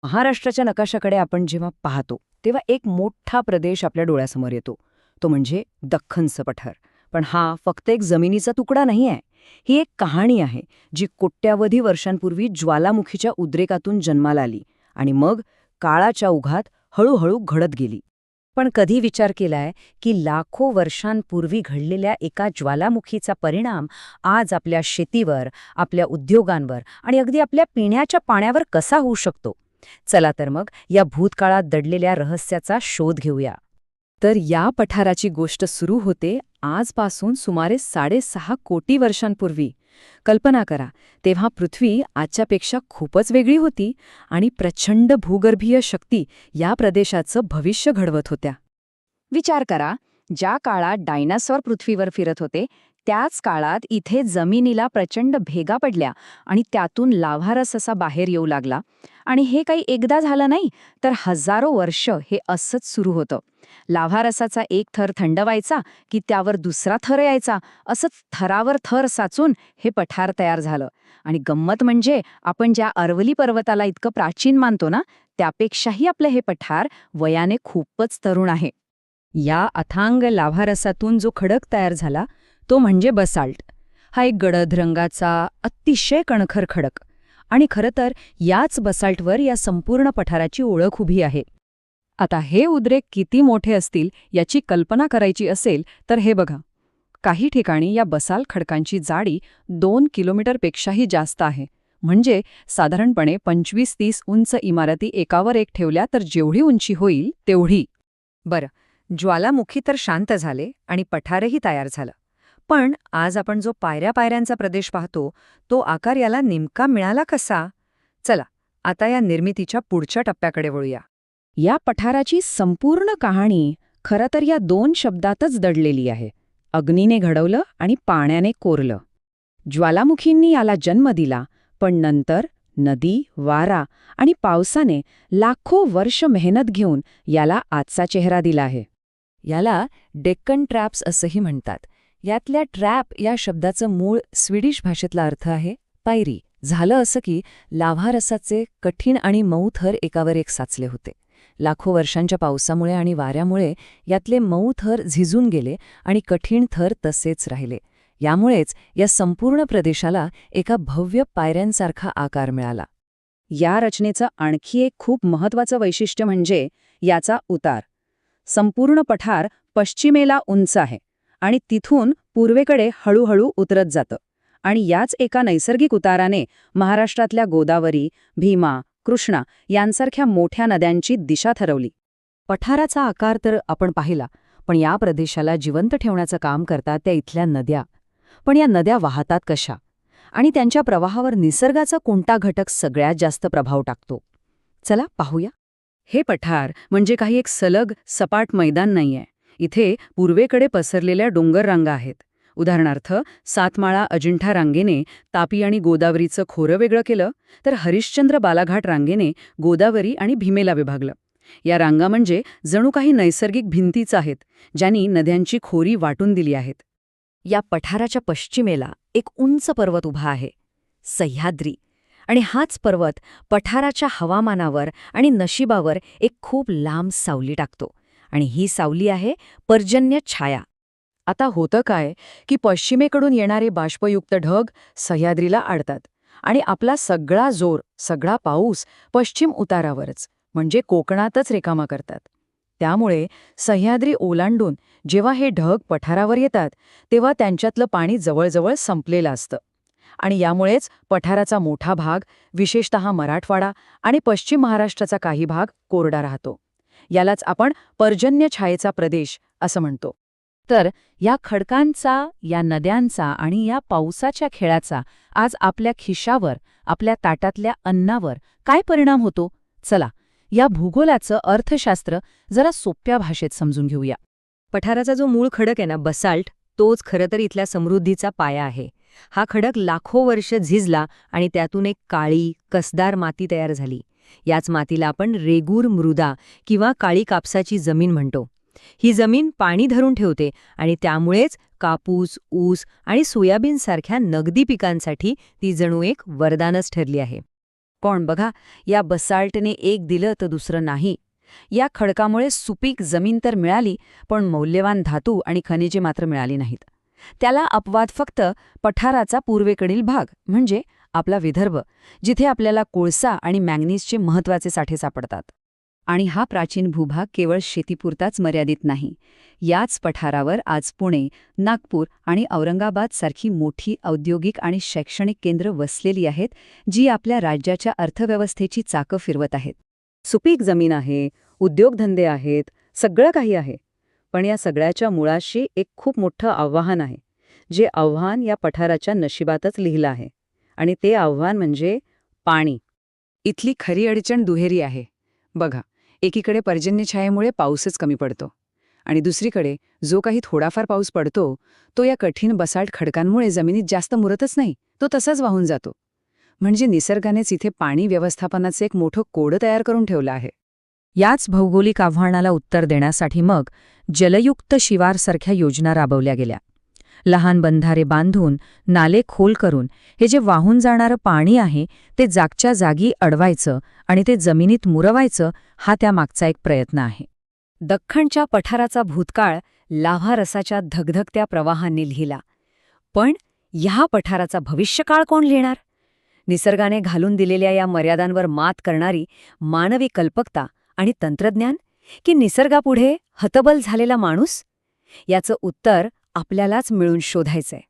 महाराष्ट्राच्या नकाशाकडे आपण जेव्हा पाहतो तेव्हा एक मोठा प्रदेश आपल्या डोळ्यासमोर येतो. तो म्हणजे दख्खनचं पठार. पण हा फक्त एक जमिनीचा तुकडा नाही आहे. ही एक कहाणी आहे जी कोट्यावधी वर्षांपूर्वी ज्वालामुखीच्या उद्रेकातून जन्माला आली आणि मग काळाच्या ओघात हळूहळू घडत गेली. पण कधी विचार केलाय की लाखो वर्षांपूर्वी घडलेल्या एका ज्वालामुखीचा परिणाम आज आपल्या शेतीवर, आपल्या उद्योगांवर आणि अगदी आपल्या पिण्याच्या पाण्यावर कसा होऊ शकतो? चला तर मग या भूतकाळात दडलेल्या रहस्याचा शोध घेऊया. तर या पठाराची गोष्ट सुरू होते आजपासून सुमारे 6.5 कोटी वर्षांपूर्वी. कल्पना करा, तेव्हा पृथ्वी आजच्यापेक्षा खूपच वेगळी होती आणि प्रचंड भूगर्भीय शक्ती या प्रदेशाचं भविष्य घडवत होत्या. विचार करा, ज्या काळात डायनासॉर पृथ्वीवर फिरत होते त्याच काळात इथे जमिनीला प्रचंड भेगा पडल्या आणि त्यातून लाव्हारस असा बाहेर येऊ लागला. आणि हे काही एकदा झालं नाही, तर हजारो वर्ष हे असंच सुरू होतं. लाव्हारसाचा एक थर थंड व्हायचा की त्यावर दुसरा थर यायचा, असंच थरावर थर साचून हे पठार तयार झालं. आणि गंमत म्हणजे आपण ज्या अरवली पर्वताला इतकं प्राचीन मानतो ना, त्यापेक्षाही आपलं हे पठार वयाने खूपच तरुण आहे. या अथांग लाव्हारसातून जो खडक तयार झाला तो म्हणजे बसाल्ट. हा एक गडद रंगाचा अतिशय कणखर खडक. आणि खरं तर याच बसाल्टवर या संपूर्ण पठाराची ओळख उभी आहे. आता हे उद्रेक किती मोठे असतील याची कल्पना करायची असेल तर हे बघा. काही ठिकाणी या बसाल्ट खडकांची जाडी 2 किलोमीटरपेक्षाही जास्त आहे. म्हणजे साधारणपणे 25-30 उंच इमारती एकावर एक ठेवल्या तर जेवढी उंची होईल तेवढी. बरं, ज्वालामुखी तर शांत झाले आणि पठारही तयार झालं. पण आज आपण जो पायऱ्या-पायऱ्यांचा प्रदेश पाहतो तो आकार याला नेमका मिळाला कसा? चला, आता या निर्मितीच्या पुढच्या टप्प्याकडे वळूया. या पठाराची संपूर्ण कहाणी खरं तर या 2 शब्दातच दडलेली आहे. अग्नीने घडवलं आणि पाण्याने कोरलं. ज्वालामुखींनी याला जन्म दिला, पण नंतर नदी, वारा आणि पावसाने लाखो वर्ष मेहनत घेऊन याला आजचा चेहरा दिला आहे. याला डेक्कन ट्रॅप्स असंही म्हणतात. यातल्या ट्रॅप या शब्दाचं मूळ स्वीडिश भाषेतला अर्थ आहे पायरी. झालं असं की लाव्हारसाचे कठीण आणि मऊ थर एकावर एक साचले होते. लाखो वर्षांच्या पावसामुळे आणि वाऱ्यामुळे यातले मऊ थर झिजून गेले आणि कठीण थर तसेच राहिले. यामुळेच या संपूर्ण प्रदेशाला एका भव्य पायऱ्यांसारखा आकार मिळाला. या रचनेचं आणखी एक खूप महत्त्वाचं वैशिष्ट्य म्हणजे याचा उतार. संपूर्ण पठार पश्चिमेला उंच आहे आणि तिथून पूर्वेकडे हळूहळू उतरत जातं. आणि याच एका नैसर्गिक उताराने महाराष्ट्रातल्या गोदावरी, भीमा, कृष्णा यांसारख्या मोठ्या नद्यांची दिशा ठरवली. पठाराचा आकार तर आपण पाहिला, पण या प्रदेशाला जिवंत ठेवण्याचं काम करतात त्या इथल्या नद्या. पण या नद्या वाहतात कशा? आणि त्यांच्या प्रवाहावर निसर्गाचा कोणता घटक सगळ्यात जास्त प्रभाव टाकतो? चला पाहूया. हे पठार म्हणजे काही एक सलग, सपाट मैदान नाहीये. इथे पूर्वेकडे पसरलेल्या डोंगर रांगा आहेत. उदाहरणार्थ, सातमाळा अजिंठा रांगेने तापी आणि गोदावरीचं खोरं वेगळं केलं, तर हरिश्चंद्र बालाघाट रांगेने गोदावरी आणि भीमेला विभागलं. या रांगा म्हणजे जणू काही नैसर्गिक भिंतीच आहेत, ज्यांनी नद्यांची खोरी वाटून दिली आहेत. या पठाराच्या पश्चिमेला एक उंच पर्वत उभा आहे, सह्याद्री. आणि हाच पर्वत पठाराच्या हवामानावर आणि नशिबावर एक खूप लांब सावली टाकतो. आणि ही सावली आहे पर्जन्य छाया. आता होतं काय की पश्चिमेकडून येणारे बाष्पयुक्त ढग सह्याद्रीला अडतात आणि आपला सगळा जोर, सगळा पाऊस पश्चिम उतारावरच म्हणजे कोकणातच रिकामा करतात. त्यामुळे सह्याद्री ओलांडून जेव्हा हे ढग पठारावर येतात तेव्हा त्यांच्यातलं पाणी जवळजवळ संपलेलं असतं. आणि यामुळेच पठाराचा मोठा भाग, विशेषतः मराठवाडा आणि पश्चिम महाराष्ट्राचा काही भाग कोरडा राहतो. यालाच आपण पर्जन्य छायेचा प्रदेश असं म्हणतो. तर या खडकांचा, या नद्यांचा आणि या पावसाच्या खेळाचा आज आपल्या खिशावर, आपल्या ताटातल्या अन्नावर काय परिणाम होतो? चला, या भूगोलाचं अर्थशास्त्र जरा सोप्या भाषेत समजून घेऊया. पठाराचा जो मूळ खडक आहे ना, बसाल्ट, तोच खरं तर इथल्या समृद्धीचा पाया आहे. हा खडक लाखो वर्ष झिजला आणि त्यातून एक काळी, कसदार माती तयार झाली. याच मातीला आपण रेगूर मृदा किंवा काळी कापसाची जमीन म्हणतो. ही जमीन पाणी धरून ठेवते आणि त्यामुळेच कापूस, ऊस आणि सोयाबीनसारख्या नगदी पिकांसाठी ती जणू एक वरदानच ठरली आहे. पण बघा, या बसाल्टने एक दिलं तर दुसरं नाही. या खडकामुळे सुपीक जमीन तर मिळाली, पण मौल्यवान धातू आणि खनिजे मात्र मिळाली नाहीत. त्याला अपवाद फक्त पठाराचा पूर्वेकडील भाग, म्हणजे आपला विदर्भ, जिथे आपल्याला कोळसा आणि मॅंगनीजचे महत्त्वाचे साठे सापडतात. आणि हा प्राचीन भूभाग केवळ शेतीपुरताच मर्यादित नाही. याच पठारावर आज पुणे, नागपूर आणि औरंगाबादसारखी मोठी औद्योगिक आणि शैक्षणिक केंद्र वसलेली आहेत, जी आपल्या राज्याच्या अर्थव्यवस्थेची चाकं फिरवत आहेत. सुपीक जमीन आहे, उद्योगधंदे आहेत, सगळं काही आहे. पण या सगळ्याच्या मुळाशी एक खूप मोठं आव्हान आहे, जे आव्हान या पठाराच्या नशिबातच लिहिलं आहे. आणि ते आव्हान म्हणजे पाणी. इथली खरी अडचण दुहेरी आहे. बघा, एकीकडे पर्जन्यछायेमुळे पाऊसच कमी पडतो, आणि दुसरीकडे जो काही थोडाफार पाऊस पडतो तो या कठीण बसाल्ट खडकांमुळे जमिनीत जास्त मुरतच नाही, तो तसाच वाहून जातो. म्हणजे निसर्गानेच इथे पाणी व्यवस्थापनाचं एक मोठं कोडं तयार करून ठेवलं आहे. याच भौगोलिक आव्हानाला उत्तर देण्यासाठी मग जलयुक्त शिवारसारख्या योजना राबवल्या गेल्या. लहान बंधारे बांधून, नाले खोल करून हे जे वाहून जाणारं पाणी आहे ते जागच्या जागी अडवायचं आणि ते जमिनीत मुरवायचं, हा त्यामागचा एक प्रयत्न आहे. दख्खनच्या पठाराचा भूतकाळ लाव्हारसाच्या धगधगत्या प्रवाहांनी लिहिला. पण ह्या पठाराचा भविष्यकाळ कोण लिहिणार? निसर्गाने घालून दिलेल्या या मर्यादांवर मात करणारी मानवी कल्पकता आणि तंत्रज्ञान, की निसर्गापुढे हतबल झालेला माणूस? याचं उत्तर आपल्यालाच मिळून शोधायचंय.